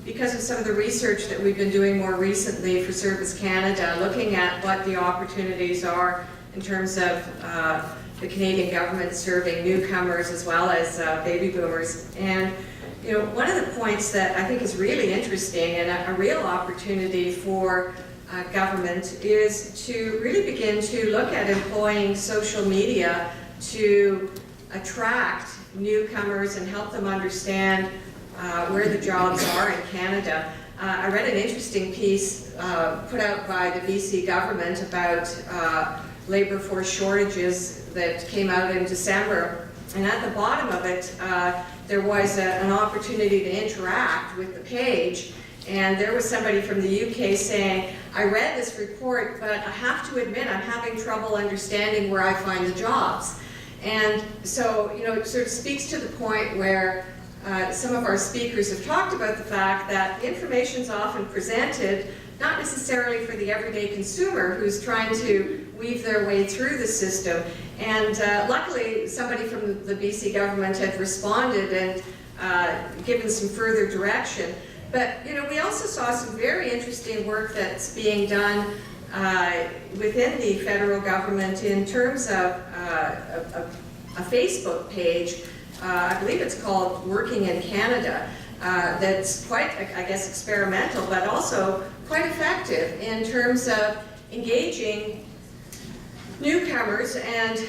because of some of the research that we've been doing more recently for Service Canada, looking at what the opportunities are in terms of the Canadian government serving newcomers as well as baby boomers. And you know, one of the points that I think is really interesting and a real opportunity for government is to really begin to look at employing social media to attract newcomers and help them understand where the jobs are in Canada. I read an interesting piece put out by the BC government about labour force shortages that came out in December. And at the bottom of it, there was an opportunity to interact with the page. And there was somebody from the UK saying, I read this report, but I have to admit I'm having trouble understanding where I find the jobs. And so, you know, it sort of speaks to the point where some of our speakers have talked about the fact that information is often presented not necessarily for the everyday consumer who's trying to weave their way through the system. And luckily, somebody from the BC government had responded and given some further direction. But, you know, we also saw some very interesting work that's being done within the federal government in terms of a Facebook page. I believe it's called Working in Canada. That's quite, I guess, experimental, but also quite effective in terms of engaging newcomers and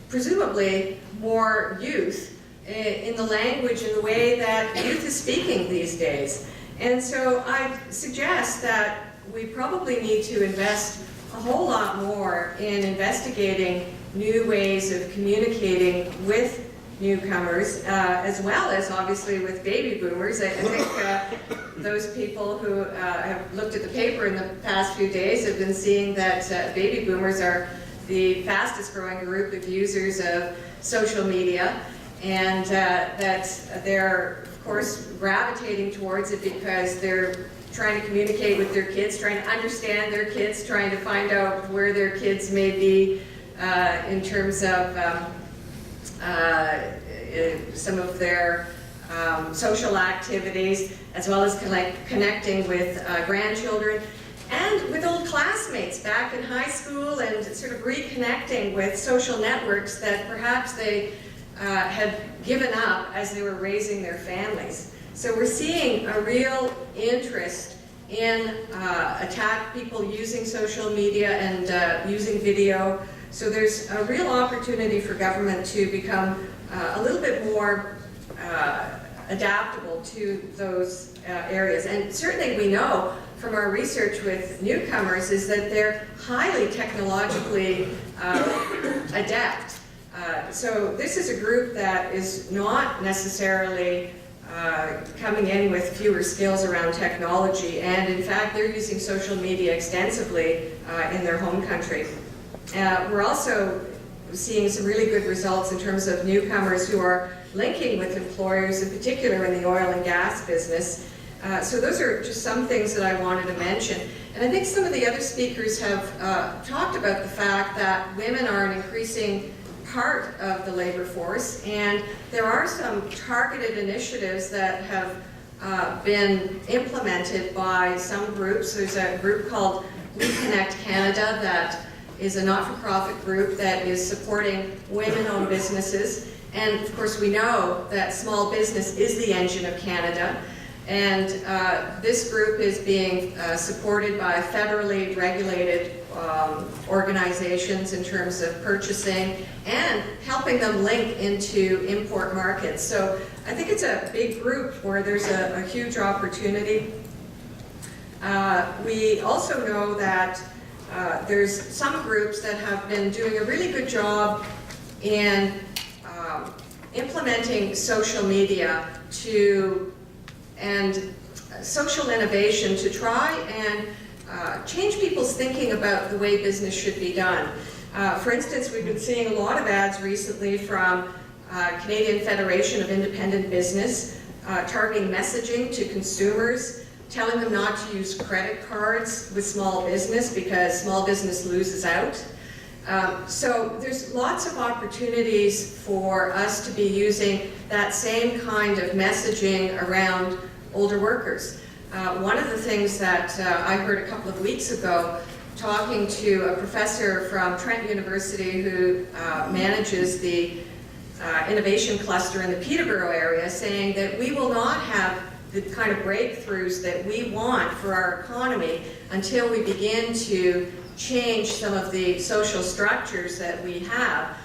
presumably more youth in the language and the way that youth is speaking these days. And so I suggest that we probably need to invest a whole lot more in investigating new ways of communicating with newcomers, as well as obviously with baby boomers. I think those people who have looked at the paper in the past few days have been seeing that baby boomers are the fastest growing group of users of social media, and that they're of course gravitating towards it because they're trying to communicate with their kids, trying to understand their kids, trying to find out where their kids may be in terms of some of their social activities, as well as connecting with grandchildren and with old classmates back in high school, and sort of reconnecting with social networks that perhaps they had given up as they were raising their families. So we're seeing a real interest in people using social media and using video. So there's a real opportunity for government to become a little bit more adaptable to those areas. And certainly we know from our research with newcomers is that they're highly technologically adept. So this is a group that is not necessarily coming in with fewer skills around technology, and in fact they're using social media extensively in their home country. We're also seeing some really good results in terms of newcomers who are linking with employers, in particular in the oil and gas business. So those are just some things that I wanted to mention. And I think some of the other speakers have talked about the fact that women are an increasing part of the labor force, and there are some targeted initiatives that have been implemented by some groups. There's a group called We Connect Canada that is a not-for-profit group that is supporting women-owned businesses. And of course we know that small business is the engine of Canada. And this group is being supported by federally regulated organizations in terms of purchasing and helping them link into import markets. So I think it's a big group where there's a huge opportunity. We also know that there's some groups that have been doing a really good job in implementing social media and social innovation to try and change people's thinking about the way business should be done. For instance, we've been seeing a lot of ads recently from Canadian Federation of Independent Business targeting messaging to consumers, telling them not to use credit cards with small business because small business loses out. So there's lots of opportunities for us to be using that same kind of messaging around older workers. One of the things that I heard a couple of weeks ago, talking to a professor from Trent University who manages the innovation cluster in the Peterborough area, saying that we will not have the kind of breakthroughs that we want for our economy until we begin to change some of the social structures that we have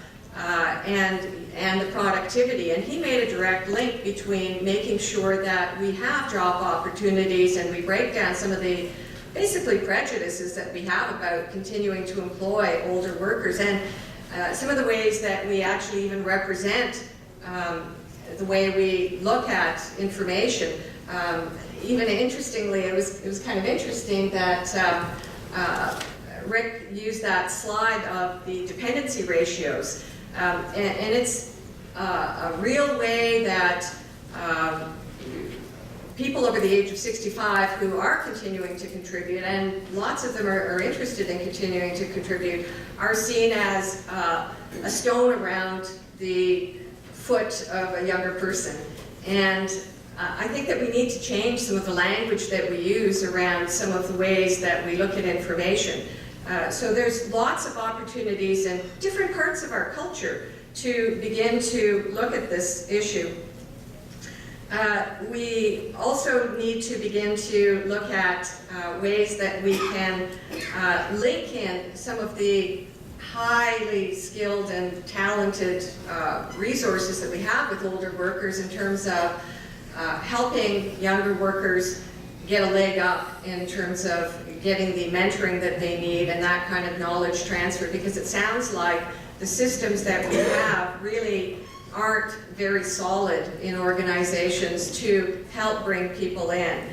and the productivity. And he made a direct link between making sure that we have job opportunities and we break down some of the basically prejudices that we have about continuing to employ older workers, and some of the ways that we actually even represent the way we look at information. Even interestingly, it was kind of interesting that Rick used that slide of the dependency ratios, and it's a real way that people over the age of 65 who are continuing to contribute, and lots of them are interested in continuing to contribute, are seen as a stone around the foot of a younger person. And I think that we need to change some of the language that we use around some of the ways that we look at information. So there's lots of opportunities in different parts of our culture to begin to look at this issue. We also need to begin to look at ways that we can link in some of the highly skilled and talented resources that we have with older workers in terms of helping younger workers get a leg up in terms of getting the mentoring that they need and that kind of knowledge transfer, because it sounds like the systems that we have really aren't very solid in organizations to help bring people in.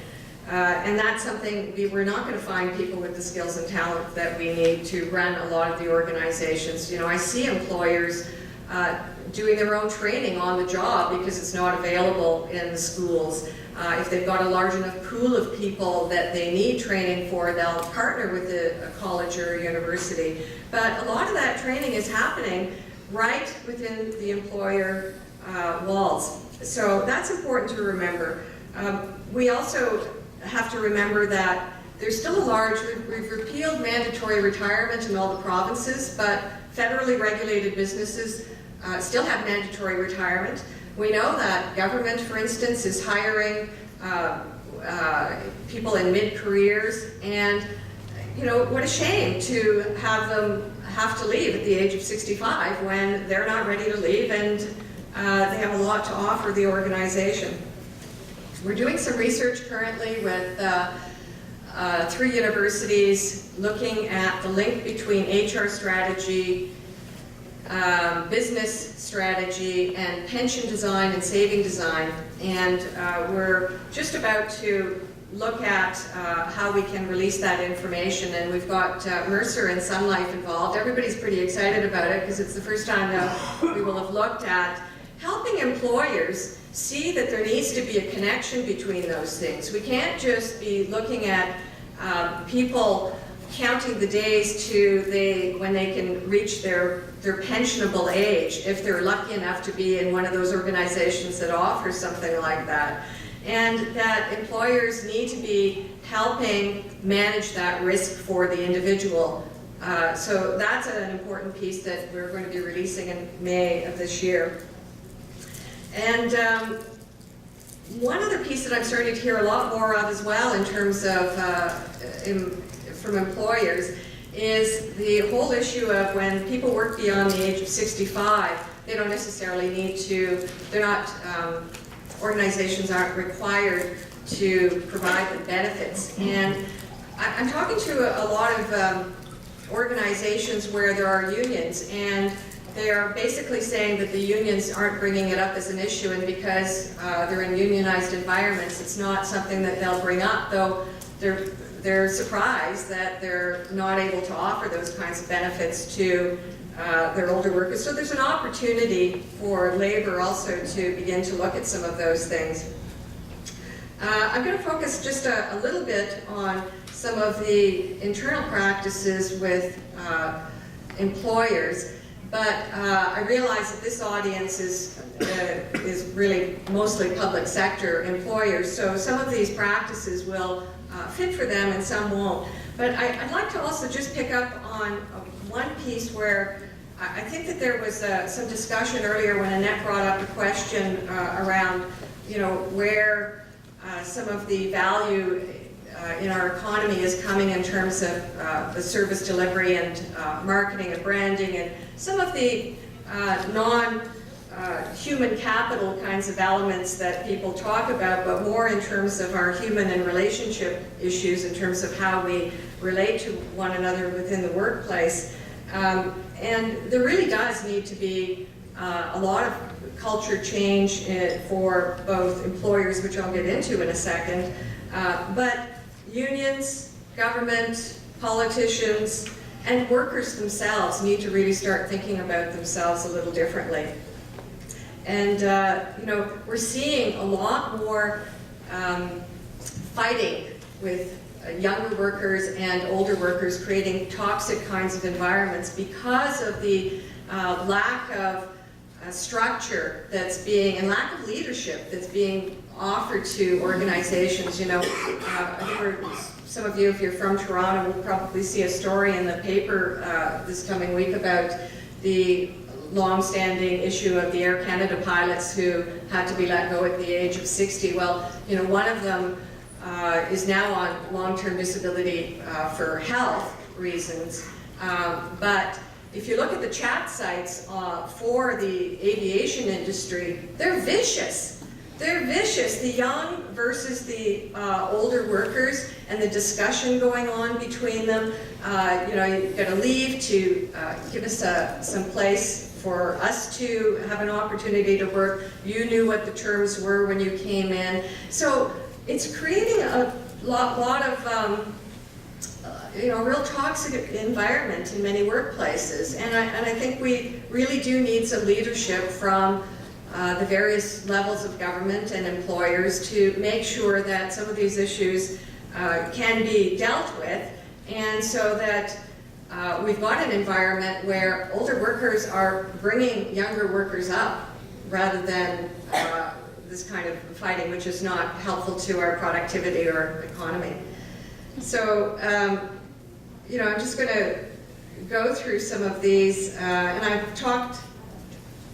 And that's something we're not going to find people with the skills and talent that we need to run a lot of the organizations. You know, I see employers doing their own training on the job because it's not available in the schools. If they've got a large enough pool of people that they need training for, they'll partner with a college or a university. But a lot of that training is happening right within the employer walls. So that's important to remember. We also have to remember that there's still a large, we've repealed mandatory retirement in all the provinces, but federally regulated businesses still have mandatory retirement. We know that government, for instance, is hiring people in mid-careers, and you know, what a shame to have them have to leave at the age of 65 when they're not ready to leave and they have a lot to offer the organization. We're doing some research currently with 3 universities looking at the link between HR strategy, business strategy, and pension design and saving design. And we're just about to look at how we can release that information, and we've got Mercer and Sun Life involved. Everybody's pretty excited about it because it's the first time that we will have looked at helping employers see that there needs to be a connection between those things. We can't just be looking at people counting the days to when they can reach their pensionable age, if they're lucky enough to be in one of those organizations that offer something like that. And that employers need to be helping manage that risk for the individual. So that's an important piece that we're going to be releasing in May of this year. And one other piece that I'm starting to hear a lot more of as well in terms of from employers is the whole issue of when people work beyond the age of 65, they don't necessarily need to, they're not, organizations aren't required to provide the benefits. And I'm talking to a lot of organizations where there are unions, and they are basically saying that the unions aren't bringing it up as an issue, and because they're in unionized environments, it's not something that they'll bring up, though they're surprised that they're not able to offer those kinds of benefits to their older workers. So there's an opportunity for labor also to begin to look at some of those things. I'm going to focus just a little bit on some of the internal practices with employers. but I realize that this audience is really mostly public sector employers, so some of these practices will fit for them and some won't. But I'd like to also just pick up on one piece where I think that there was some discussion earlier when Annette brought up the question around, where some of the value in our economy is coming in terms of the service delivery and marketing and branding and some of the non-human capital kinds of elements that people talk about, but more in terms of our human and relationship issues in terms of how we relate to one another within the workplace. And there really does need to be a lot of culture change for both employers, which I'll get into in a second, but unions, government, politicians, and workers themselves need to really start thinking about themselves a little differently. And we're seeing a lot more fighting with younger workers and older workers, creating toxic kinds of environments because of the lack of structure that's being, and lack of leadership that's being offered to organizations. I think some of you, if you're from Toronto, will probably see a story in the paper this coming week about the long-standing issue of the Air Canada pilots who had to be let go at the age of 60. Well, one of them is now on long-term disability for health reasons, but if you look at the chat sites for the aviation industry, they're vicious. They're vicious. The young versus the older workers and the discussion going on between them. You've got to leave to give us some place for us to have an opportunity to work. You knew what the terms were when you came in. So it's creating a lot of real toxic environment in many workplaces, and I think we really do need some leadership from the various levels of government and employers to make sure that some of these issues can be dealt with, and so that we've got an environment where older workers are bringing younger workers up rather than this kind of fighting, which is not helpful to our productivity or economy. So, I'm just going to go through some of these, and I've talked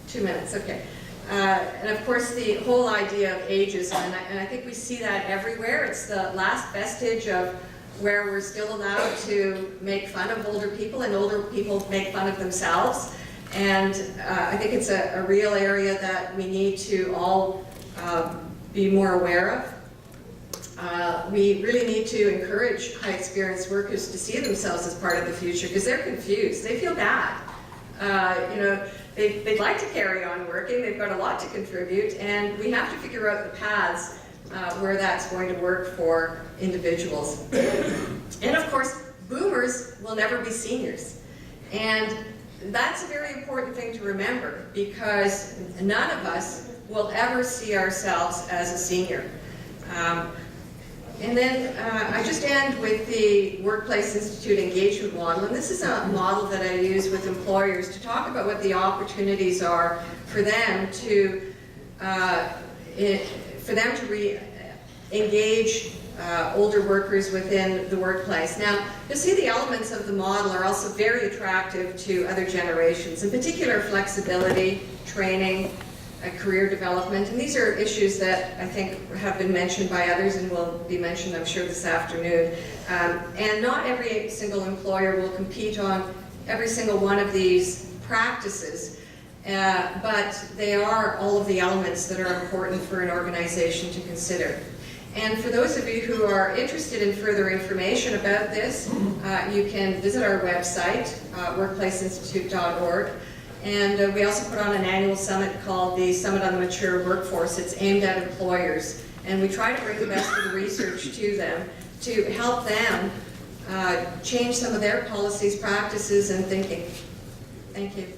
2 minutes, okay. And of course, the whole idea of ageism, and I think we see that everywhere. It's the last vestige of where we're still allowed to make fun of older people, and older people make fun of themselves. And I think it's a real area that we need to all be more aware of. We really need to encourage high experienced workers to see themselves as part of the future, because they're confused. They feel bad. They'd like to carry on working. They've got a lot to contribute, and we have to figure out the paths where that's going to work for individuals. And of course, boomers will never be seniors. And that's a very important thing to remember, because none of us will ever see ourselves as a senior. And then I just end with the Workplace Institute engagement model, and this is a model that I use with employers to talk about what the opportunities are for them to engage older workers within the workplace. Now, you'll see the elements of the model are also very attractive to other generations, in particular flexibility, training, career development, and these are issues that I think have been mentioned by others and will be mentioned, I'm sure, this afternoon. And not every single employer will compete on every single one of these practices, but they are all of the elements that are important for an organization to consider. And for those of you who are interested in further information about this, you can visit our website, workplaceinstitute.org. And we also put on an annual summit called the Summit on the Mature Workforce. It's aimed at employers. And we try to bring the best of the research to them to help them change some of their policies, practices, and thinking. Thank you.